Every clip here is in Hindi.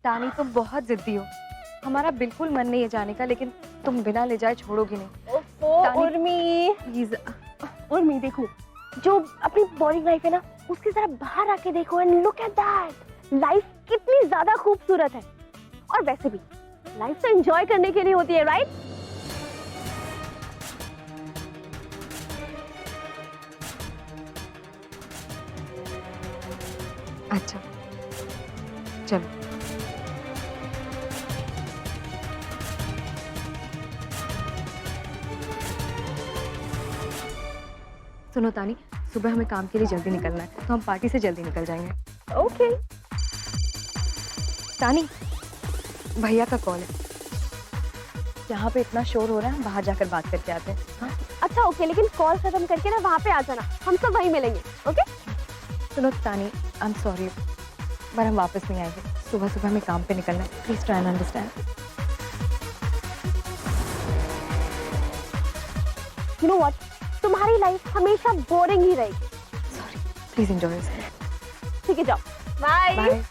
तानी तुम बहुत जिद्दी हो। हमारा बिल्कुल मन नहीं है जाने का, लेकिन तुम बिना ले जाए छोड़ोगी नहीं। उर्मी प्लीज। उर्मी देखो, जो अपनी बोरिंग लाइफ है ना, उसके जरा बाहर आके देखो and look at that. Life कितनी ज्यादा खूबसूरत है। और वैसे भी लाइफ तो एंजॉय करने के लिए होती है, राइट? अच्छा चलो। सुनो तानी, सुबह हमें काम के लिए जल्दी निकलना है, तो हम पार्टी से जल्दी निकल जाएंगे। ओके। तानी, भैया का कॉल है। यहाँ पे इतना शोर हो रहा है, बाहर जाकर बात करके आते हैं। हाँ? अच्छा ओके, लेकिन कॉल खत्म करके ना वहाँ पे आ जाना, हम सब वहीं मिलेंगे। ओके? सुनो तानी, आई एम सॉरी, पर हम वापस नहीं आएंगे। सुबह सुबह हमें काम पे निकलना है, please try and understand. You know what, तुम्हारी लाइफ हमेशा बोरिंग ही रहेगी। Sorry, please enjoy. ठीक है, जाओ। बाय। बाय।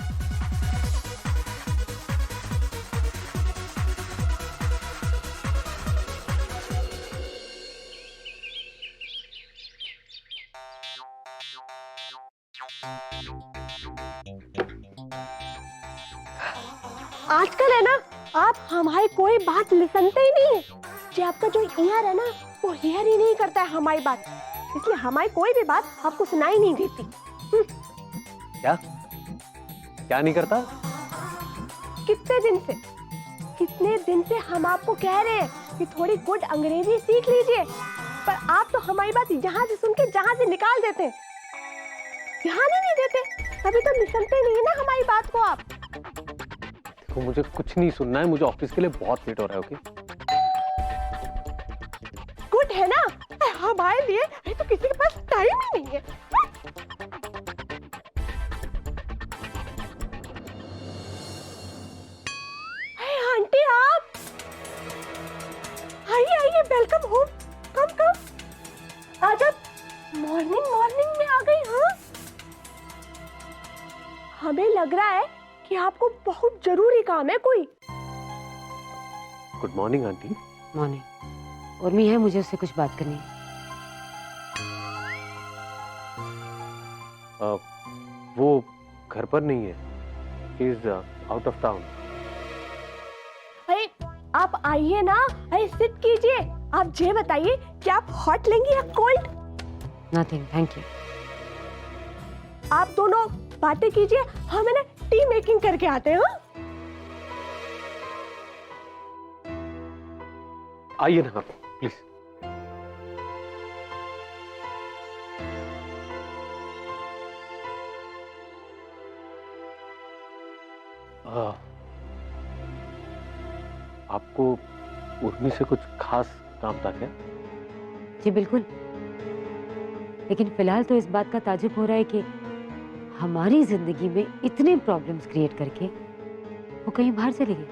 आजकल है ना, आप हमारी कोई बात लिसनते ही नहीं है। जी आपका जो ईयर है ना, वो हियर ही नहीं करता है हमारी बात, इसलिए हमारी कोई भी बात आपको सुनाई नहीं देती। क्या क्या नहीं करता? कितने दिन से हम आपको कह रहे हैं कि थोड़ी गुड अंग्रेजी सीख लीजिए, पर आप तो हमारी बात यहाँ से सुन के जहाँ से निकाल देते हैं, ध्यान ही नहीं देते। तभी तो लिसनते नहीं है ना हमारी बात को आप। देखो, मुझे कुछ नहीं सुनना है, मुझे ऑफिस के लिए बहुत लेट हो रहा है। ओके? गुड है ना, हमारे लिए तो किसी के पास टाइम ही नहीं है। आंटी आप आइए आइए, वेलकम होम। कम कम, आज आप मॉर्निंग में आ गई। हाँ, हमें लग रहा है कि आपको बहुत जरूरी काम है कोई। Good morning aunty. Morning. Urmi है, मुझे उससे कुछ बात करनी है। वो घर पर नहीं है, he is out of town. अरे आप आइए ना, अरे सिट कीजिए। आप ये बताइए कि आप हॉट लेंगी या कोल्ड? Nothing, thank you. आप दोनों बातें कीजिए, हम है ना टी मेकिंग करके आते हैं। हाँ? आइए ना आप, प्लीज। आपको उर्मी से कुछ खास काम था क्या? जी बिल्कुल, लेकिन फिलहाल तो इस बात का ताज्जुब हो रहा है कि हमारी जिंदगी में इतने प्रॉब्लम्स क्रिएट करके वो कहीं बाहर चली गई।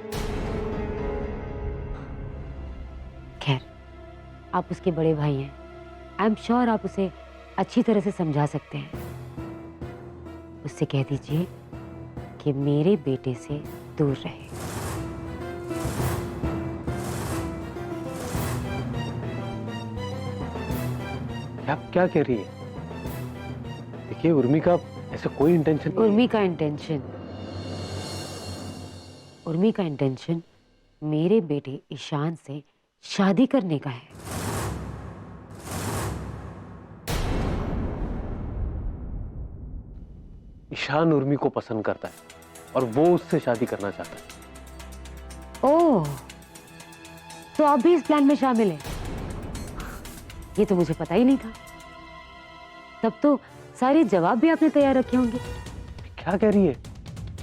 खैर, आप उसके बड़े भाई हैं, आई एम श्योर आप उसे अच्छी तरह से समझा सकते हैं। उससे कह दीजिए कि मेरे बेटे से दूर रहे। आप क्या कह रही है? देखिए, उर्मी का ऐसा कोई इंटेंशन नहीं। उर्मी का इंटेंशन मेरे बेटे ईशान से शादी करने का है। ईशान उर्मी को पसंद करता है और वो उससे शादी करना चाहता है। ओह, तो आप भी इस प्लान में शामिल हैं? ये तो मुझे पता ही नहीं था। तब तो सारे जवाब भी आपने तैयार रखे होंगे। क्या कह रही है?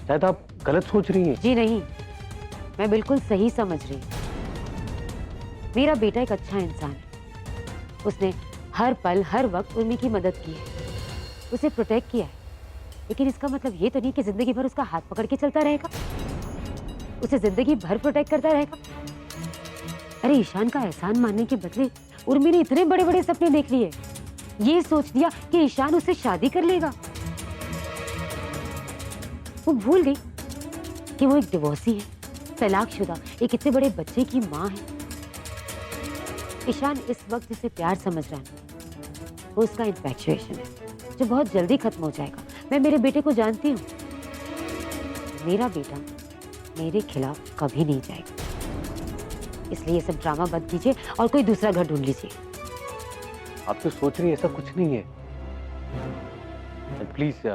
शायद आप गलत सोच रही हैं। जी नहीं, मैं बिल्कुल सही समझ रही हूँ। मेरा बेटा एक अच्छा इंसान है। उसने हर पल हर वक्त उर्मी की मदद की है, उसे प्रोटेक्ट किया है। लेकिन इसका मतलब ये तो नहीं कि जिंदगी भर उसका हाथ पकड़ के चलता रहेगा, उसे जिंदगी भर प्रोटेक्ट करता रहेगा। अरे ईशान का एहसान मानने के बदले उर्मी ने इतने बड़े बड़े सपने देख लिए, ये सोच लिया कि ईशान उससे शादी कर लेगा। वो भूल गई कि वो एक डिवोर्सी है, तलाकशुदा, एक इतने बड़े बच्चे की माँ है। ईशान इस वक्त जिसे प्यार समझ रहा है वो उसका इन्फैक्चुएशन है, जो बहुत जल्दी खत्म हो जाएगा। मैं मेरे बेटे को जानती हूँ, मेरा बेटा मेरे खिलाफ कभी नहीं जाएगा। इसलिए ये सब ड्रामा बंद कीजिए और कोई दूसरा घर ढूंढ लीजिए। आप तो सोच रही हैं ऐसा कुछ नहीं है। प्लीज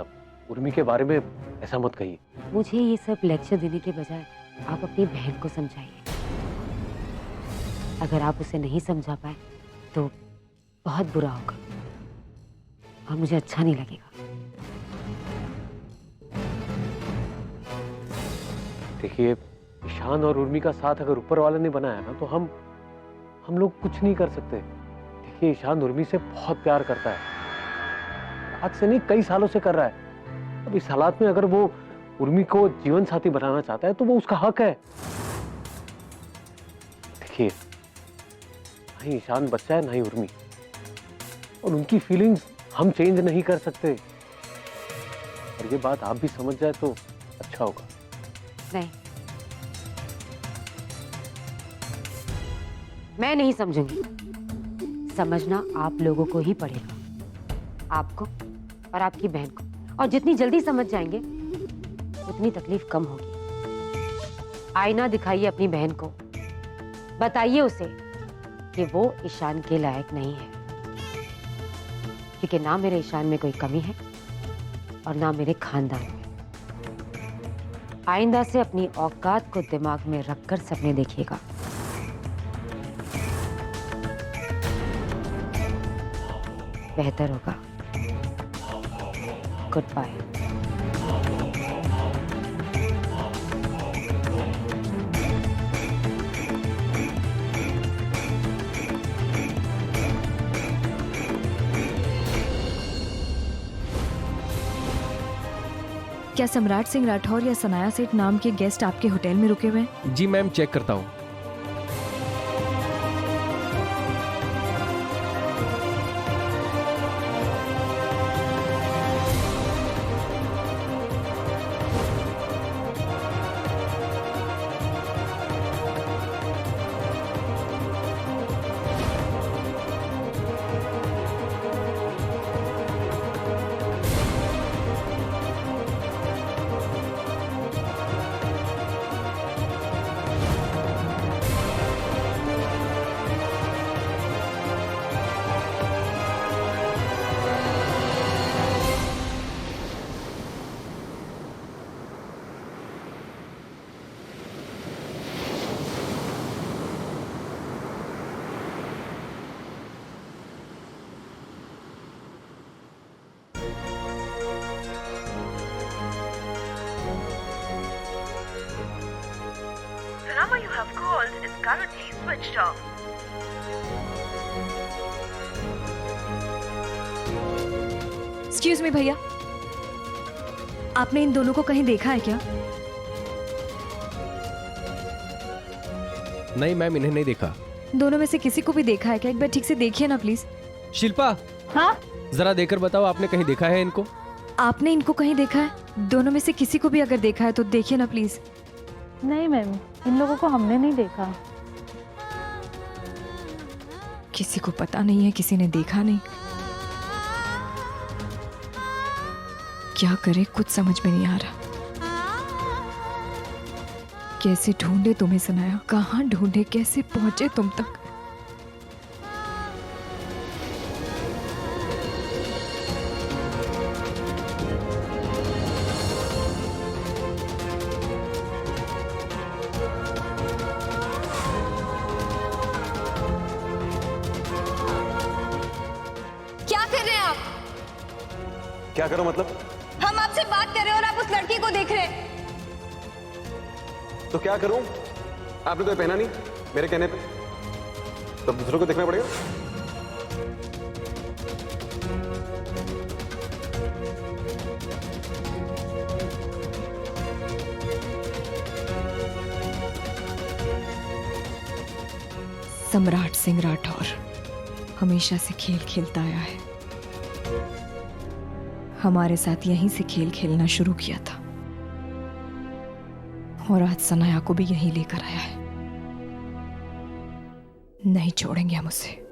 उर्मी के बारे में ऐसा मत कहिए। मुझे ये सब लेक्चर देने के बजाय आप अपनी बहन को समझाइए। अगर आप उसे नहीं समझा पाए तो बहुत बुरा होगा और मुझे अच्छा नहीं लगेगा। देखिए, ईशान और उर्मी का साथ अगर ऊपर वाले ने बनाया ना तो हम लोग कुछ नहीं कर सकते। देखिए, ईशान उर्मी से बहुत प्यार करता है, आज से नहीं कई सालों से कर रहा है। अब इस हालात में अगर वो उर्मी को जीवन साथी बनाना चाहता है तो वो उसका हक है। देखिए, ना ही ईशान बच्चा है ना ही उर्मी, और उनकी फीलिंग्स हम चेंज नहीं कर सकते। और ये बात आप भी समझ जाए तो अच्छा होगा। नहीं, मैं नहीं समझूंगी। समझना आप लोगों को ही पड़ेगा, आपको और आपकी बहन को। और जितनी जल्दी समझ जाएंगे उतनी तकलीफ कम होगी। आईना दिखाइए अपनी बहन को, बताइए उसे कि वो ईशान के लायक नहीं है, क्योंकि ना मेरे ईशान में कोई कमी है और ना मेरे खानदान में। आइंदा से अपनी औकात को दिमाग में रखकर सपने देखिएगा। बेहतर होगा। Goodbye. क्या सम्राट सिंह राठौर या सनाया सेठ नाम के गेस्ट आपके होटल में रुके हुए हैं? जी मैम, चेक करता हूँ। The number you have called is currently switched off. Excuse me भैया, आपने इन दोनों को कहीं देखा है क्या? नहीं मैम, इन्हें नहीं देखा। दोनों में से किसी को भी देखा है क्या? एक बार ठीक से देखिए ना प्लीज। शिल्पा, हाँ, जरा देकर बताओ, आपने कहीं देखा है इनको? आपने इनको कहीं देखा है? दोनों में से किसी को भी अगर देखा है तो देखिए ना प्लीज। नहीं मैम, इन लोगों को हमने नहीं देखा। किसी को पता नहीं है, किसी ने देखा नहीं। क्या करे कुछ समझ में नहीं आ रहा। कैसे ढूंढे तुम्हें सनाया, कहाँ ढूंढे, कैसे पहुंचे तुम तक? क्या कर रहे हैं आप? क्या करो मतलब? हम आपसे बात कर रहे हैं और आप उस लड़की को देख रहे हैं। तो क्या करूं? आपने तो ये पहना नहीं मेरे कहने पे, तो दूसरों को देखना पड़ेगा। सम्राट सिंह राठौर हमेशा से खेल खेलता आया है। हमारे साथ यहीं से खेल खेलना शुरू किया था। और आज सनाया को भी यहीं लेकर आया है। नहीं छोड़ेंगे हम उसे।